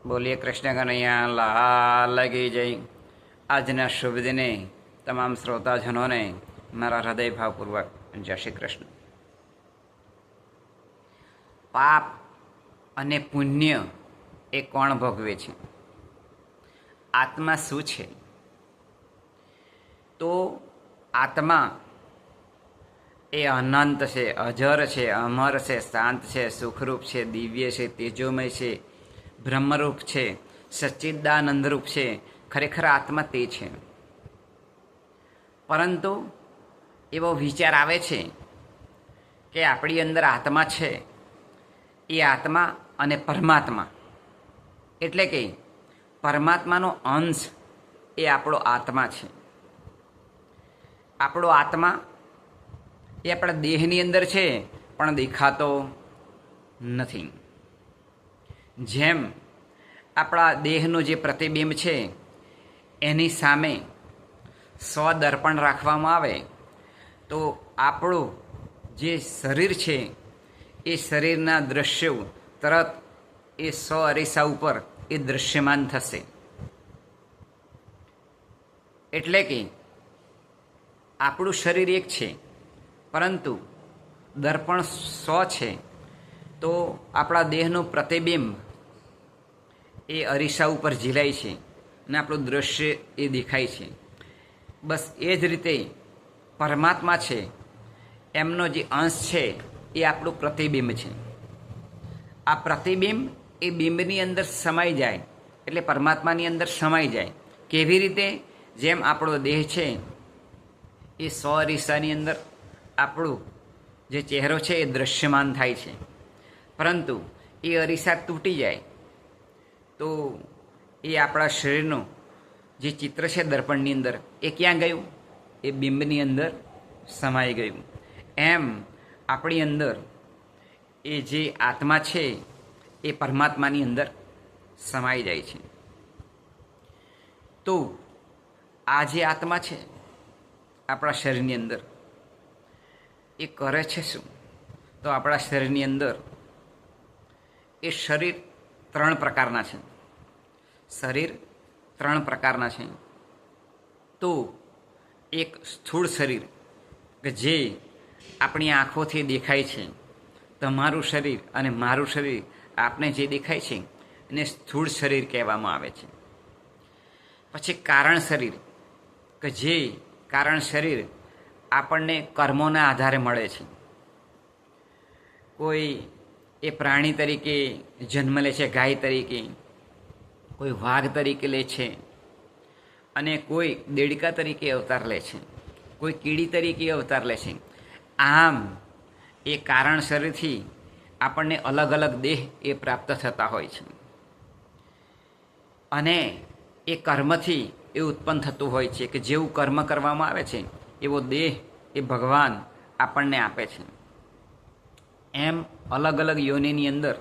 બોલીએ કૃષ્ણ કનૈયા લાલ કી જય. આજના શુભ દિને તમામ શ્રોતાજનોને મારા હૃદય ભાવપૂર્વક જય શ્રી કૃષ્ણ. પાપ અને પુણ્ય એ કોણ ભોગવે છે? આત્મા શું છે? તો આત્મા એ અનંત છે, અજર છે, અમર છે, શાંત છે, સુખરૂપ છે, દિવ્ય છે, તેજોમય છે, બ્રહ્મરૂપ છે, સચ્ચિદાનંદરૂપ છે. ખરેખર આત્મા તે છે. પરંતુ એવો વિચાર આવે છે કે આપણી અંદર આત્મા છે, એ આત્મા અને પરમાત્મા એટલે કે પરમાત્માનો અંશ એ આપણો આત્મા છે. આપણો આત્મા એ આપણા દેહની અંદર છે, પણ દેખાતો નથી. જેમ આપણા દેહનું જે પ્રતિબિંબ છે એની સામે સ્વદર્પણ રાખવામાં આવે તો આપણું જે શરીર છે એ શરીરના દૃશ્યો તરત એ સ્વ અરીસા ઉપર એ દૃશ્યમાન થશે. એટલે કે આપણું શરીર એક છે, પરંતુ દર્પણ સ્વ છે, તો આપણા દેહનું પ્રતિબિંબ એ અરીસા ઉપર ઝીલાય છે અને આપણું દૃશ્ય એ દેખાય છે. બસ એ જ રીતે પરમાત્મા છે, એમનો જે અંશ છે એ આપણું પ્રતિબિંબ છે. આ પ્રતિબિંબ એ બિંબની અંદર સમાઈ જાય એટલે પરમાત્માની અંદર સમાઈ જાય. કેવી રીતે? જેમ આપણો દેહ છે એ સો અરીસાની અંદર આપણું જે ચહેરો છે એ દૃશ્યમાન થાય છે, પરંતુ એ અરીસા તૂટી જાય તો એ આપણા શરીરનું જે ચિત્ર છે દર્પણની અંદર એ ક્યાં ગયું? એ બિંબની અંદર સમાઈ ગયું. એમ આપણી અંદર એ જે આત્મા છે એ પરમાત્માની અંદર સમાઈ જાય છે. તો આ જે આત્મા છે આપણા શરીરની અંદર એ કરે છે શું? તો આપણા શરીરની અંદર એ શરીર ત્રણ પ્રકારના છે. શરીર ત્રણ પ્રકારના છે. તો એક સ્થૂળ શરીર કે જે આપણી આંખોથી દેખાય છે, તમારું શરીર અને મારું શરીર આપને જે દેખાય છે એને સ્થૂળ શરીર કહેવામાં આવે છે. પછી કારણ શરીર કે જે કારણ શરીર આપણને કર્મોના આધારે મળે છે. કોઈ એ પ્રાણી તરીકે જન્મ લે છે, ગાય તરીકે, કોઈ વાઘ તરીકે લે છે, અને કોઈ દેડકા તરીકે અવતાર લે છે, કોઈ કીડી તરીકે અવતાર લે છે. આમ એ કારણ શરીરથી આપણને અલગ અલગ દેહ એ પ્રાપ્ત થતા હોય છે, અને એ કર્મથી એ ઉત્પન્ન થતું હોય છે કે જેવું કર્મ કરવામાં આવે છે એવો દેહ એ ભગવાન આપણને આપે છે. એમ અલગ અલગ યોનિની અંદર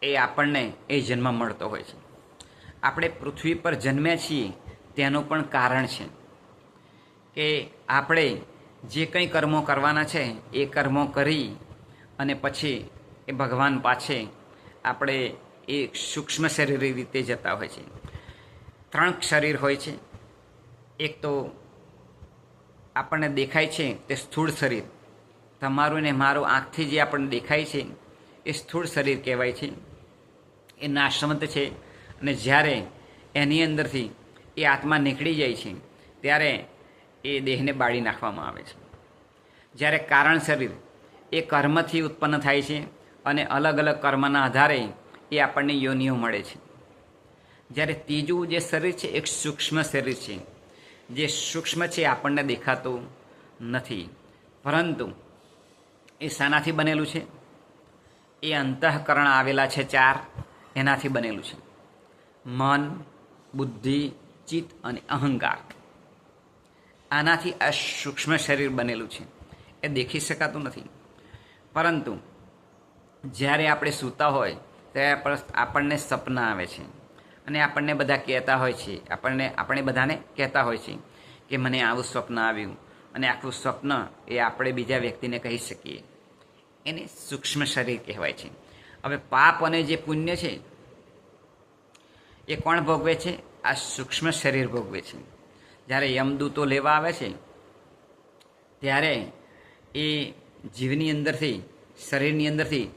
એ આપણને એ જન્મ મળતો હોય છે. આપણે પૃથ્વી પર જન્મ્યા છીએ તેનું પણ કારણ છે કે આપણે જે કંઈ કર્મો કરવાના છે એ કર્મો કરી અને પછી એ ભગવાન પાછે આપણે એ સૂક્ષ્મ શરીર રીતે જતા હોય છે. ત્રણ શરીર હોય છે. એક તો આપણને દેખાય છે તે સ્થૂળ શરીર, તમારું ને મારું આંખથી જે આપણને દેખાય છે એ સ્થૂળ શરીર કહેવાય છે. એ નાશવંત છે, અને જ્યારે એની અંદરથી એ આત્મા નીકળી જાય છે ત્યારે એ દેહને બાળી નાખવામાં આવે છે. જ્યારે કારણ શરીર એ કર્મથી ઉત્પન્ન થાય છે અને અલગ અલગ કર્મના આધારે એ આપણને યોનિઓ મળે છે. જ્યારે ત્રીજું જે શરીર છે એક સૂક્ષ્મ શરીર છે. જે સૂક્ષ્મ છે આપણને દેખાતું નથી, પરંતુ એ શાનાથી બનેલું છે? એ અંતઃકરણ આવેલા છે ચાર, એનાથી બનેલું છે. મન, બુદ્ધિ, ચિત્ત અને અહંકાર. આનાથી આ સૂક્ષ્મ શરીર બનેલું છે. એ દેખી શકાતું નથી, પરંતુ જ્યારે આપણે સૂતા હોય ત્યારે આપણને સપના આવે છે, અને આપણને બધા કહેતા હોય છે, આપણે બધાને કહેતા હોય છે કે મને આવું સ્વપ્ન આવ્યું, અને આખું સ્વપ્ન એ આપણે બીજા વ્યક્તિને કહી શકીએ. એને સૂક્ષ્મ શરીર કહેવાય છે. હવે પાપ અને જે પુણ્ય છે એ કોણ ભોગવે છે? આ સૂક્ષ્મ શરીર ભોગવે છે. જ્યારે યમદૂતો લેવા આવે છે ત્યારે એ જીવની અંદરથી, શરીરની અંદરથી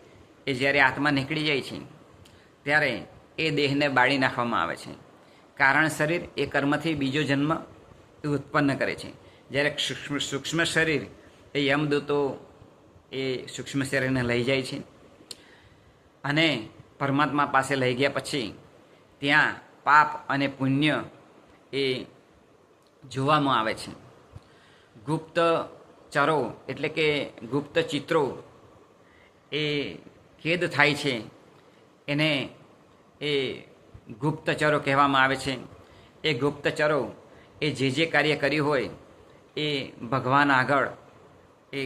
એ જ્યારે આત્મા નીકળી જાય છે ત્યારે એ દેહને બાળી નાખવામાં આવે છે. કારણ શરીર એ કર્મથી બીજો જન્મ ઉત્પન્ન કરે છે. જ્યારે સૂક્ષ્મ શરીર એ યમદૂતો એ સૂક્ષ્મ શરીરને લઈ જાય છે અને પરમાત્મા પાસે લઈ ગયા પછી ત્યાં પાપ અને પુણ્ય એ જોવામાં આવે છે. ગુપ્ત ચરો એટલે કે ગુપ્ત ચિત્રો એ કેદ થાય છે, એને એ ગુપ્તચરો કહેવામાં આવે છે. એ ગુપ્તચરો એ જે કાર્ય કર્યું હોય એ ભગવાન આગળ એ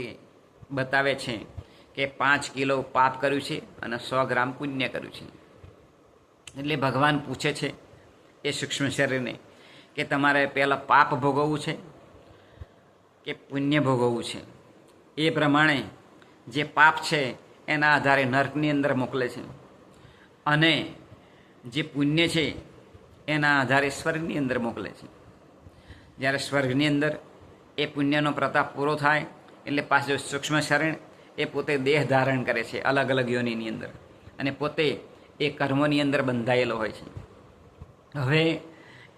બતાવે છે કે 5 કિલો પાપ કર્યું છે અને 100 ગ્રામ પુણ્ય કર્યું છે. એટલે ભગવાન પૂછે છે એ સૂક્ષ્મ શરીરને કે તમારે પહેલાં પાપ ભોગવવું છે કે પુણ્ય ભોગવવું છે. એ પ્રમાણે જે પાપ છે એના આધારે નર્કની અંદર મોકલે છે અને જે પુણ્ય છે એના આધારે સ્વર્ગની અંદર મોકલે છે. જ્યારે સ્વર્ગની અંદર એ પુણ્યનો પ્રતાપ પૂરો થાય એટલે પાછું સૂક્ષ્મ શરીર એ પોતે દેહ ધારણ કરે છે અલગ અલગ યોનિની અંદર અને પોતે એ કર્મોની અંદર બંધાયેલો હોય છે. હવે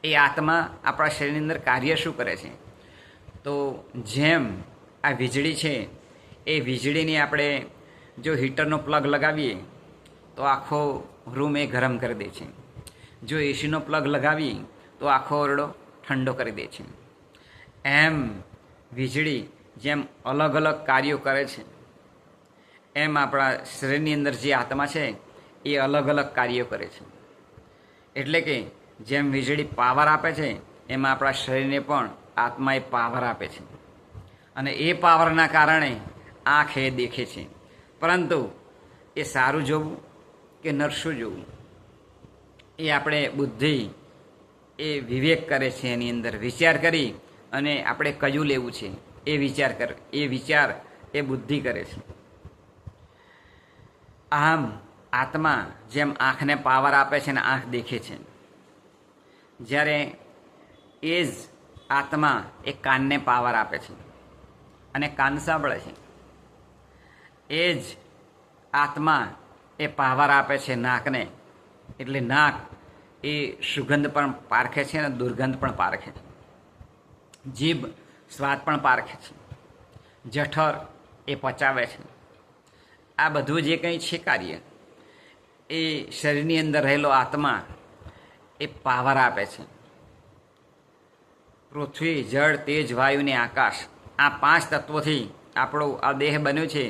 એ આત્મા આપણા શરીરની અંદર કાર્ય શું કરે છે? તો જેમ આ વીજળી છે એ વીજળીની આપણે જો હીટરનો પ્લગ લગાવીએ તો આખો રૂમ એ ગરમ કરી દે છે. જો એસીનો પ્લગ લગાવીએ તો આખો ઓરડો ઠંડો કરી દે છે. એમ વીજળી જેમ અલગ અલગ કાર્યો કરે છે એમ આપણા શરીરની અંદર જે આત્મા છે એ અલગ અલગ કાર્યો કરે છે. એટલે કે જેમ વીજળી પાવર આપે છે એમ આપણા શરીરને પણ આત્મા એ પાવર આપે છે અને એ પાવરના કારણે આંખ એ દેખે છે. પરંતુ એ સારું જોવું કે નરસું જોવું એ આપણે બુદ્ધિ એ વિવેક કરે છે, એની અંદર વિચાર કરી અને આપણે કયું લેવું છે એ વિચાર એ બુદ્ધિ કરે છે. આમ આત્મા જેમ આંખને પાવર આપે છે ને આંખ દેખે છે, જ્યારે એ જ આત્મા એ કાનને પાવર આપે છે અને કાન સાંભળે છે. એ જ આત્મા એ પાવર આપે છે નાકને, એટલે નાક એ સુગંધ પણ પારખે છે અને દુર્ગંધ પણ પારખે છે. જીભ સ્વાદ પણ પારખે છે. જઠર એ પચાવે છે. આ બધું જે કંઈ છે કાર્ય એ શરીરની અંદર રહેલો આત્મા એ પાવર આપે છે. પૃથ્વી, જળ, તેજ, વાયુ ને આકાશ, આ 5 તત્વોથી આપણો આ દેહ બન્યો છે.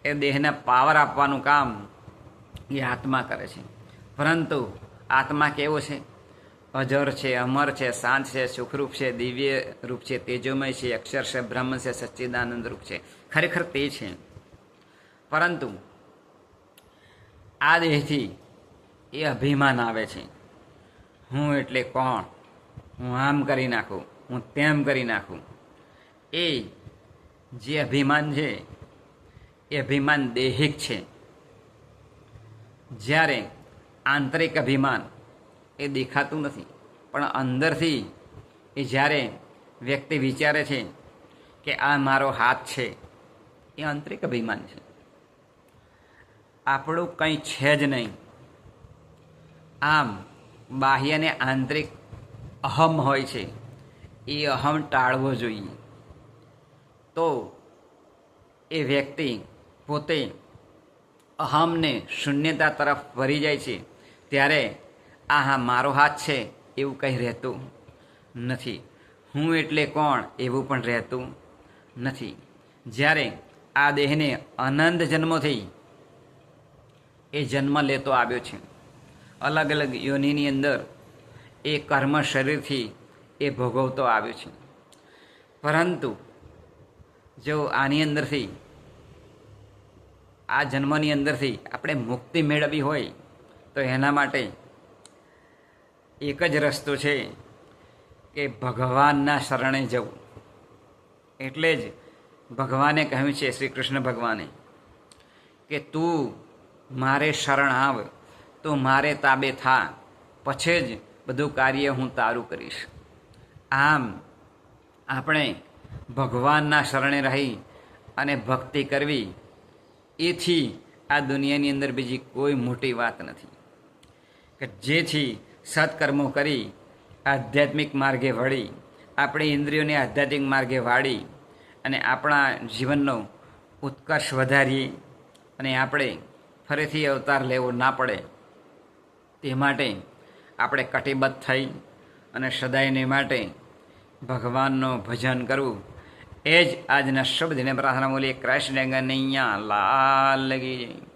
એ દેહને પાવર આપવાનું કામ એ આત્મા કરે છે. પરંતુ આત્મા કેવો છે? અજર છે, અમર છે, શાંત છે, સુખરૂપ છે, દિવ્ય રૂપ છે, તેજોમય છે, અક્ષર છે, બ્રહ્મ છે, સચ્ચિદાનંદ રૂપ છે. ખરેખર તે છે. પરંતુ આ દેહથી એ અભિમાન આવે છે, હું એટલે કોણ, હું આમ કરી નાખું, હું તેમ કરી નાખું. એ જે અભિમાન છે એ અભિમાન દૈહિક છે. જ્યારે આંતરિક અભિમાન એ દેખાતું નથી, પણ અંદરથી એ જ્યારે વ્યક્તિ વિચારે છે કે આ મારો હાથ છે, એ આંતરિક અભિમાન છે. આપણું કંઈ છે જ નહીં. આમ બાહ્ય અને આંતરિક અહમ હોય છે, એ અહમ ટાળવો જોઈએ. તો એ વ્યક્તિ પોતે અહમને શૂન્યતા તરફ વળી જાય છે. ત્યારે આ મારો હાથ છે એવું કંઈ રહેતું નથી. હું એટલે કોણ એવું પણ રહેતું નથી. જ્યારે આ દેહને અનંત જન્મોથી એ જન્મ લેતો આવ્યો છે, અલગ અલગ યોનિની અંદર એ કર્મ શરીરથી એ ભોગવતો આવ્યો છે. પરંતુ જો આની અંદરથી, આ જન્મની અંદરથી આપણે મુક્તિ મેળવવી હોય તો એના માટે એક જ રસ્તો છે કે ભગવાનના શરણે જવું. એટલે જ ભગવાને કહ્યું છે, શ્રી કૃષ્ણ ભગવાને, કે તું મારે શરણ આવ, તું મારે તાબે થા, પછી જ બધું કાર્ય હું તારું કરીશ. આમ આપણે ભગવાનના શરણે રહી અને ભક્તિ કરવી, એથી આ દુનિયાની અંદર બીજી કોઈ મોટી વાત નથી. કે જેથી સત્કર્મો કરી આધ્યાત્મિક માર્ગે વળી, આપણી ઇન્દ્રિયોને આધ્યાત્મિક માર્ગે વાળી અને આપણા જીવનનો ઉત્કર્ષ વધારીએ અને આપણે ફરીથી અવતાર લેવો ના પડે તે માટે આપણે કટિબદ્ધ થઈ અને સદાયને માટે ભગવાનનું ભજન કરવું, એ જ આજના શુભ દિને પ્રાર્થના. બોલીએ કૃષ્ણ કનૈયા લાલ કી જય.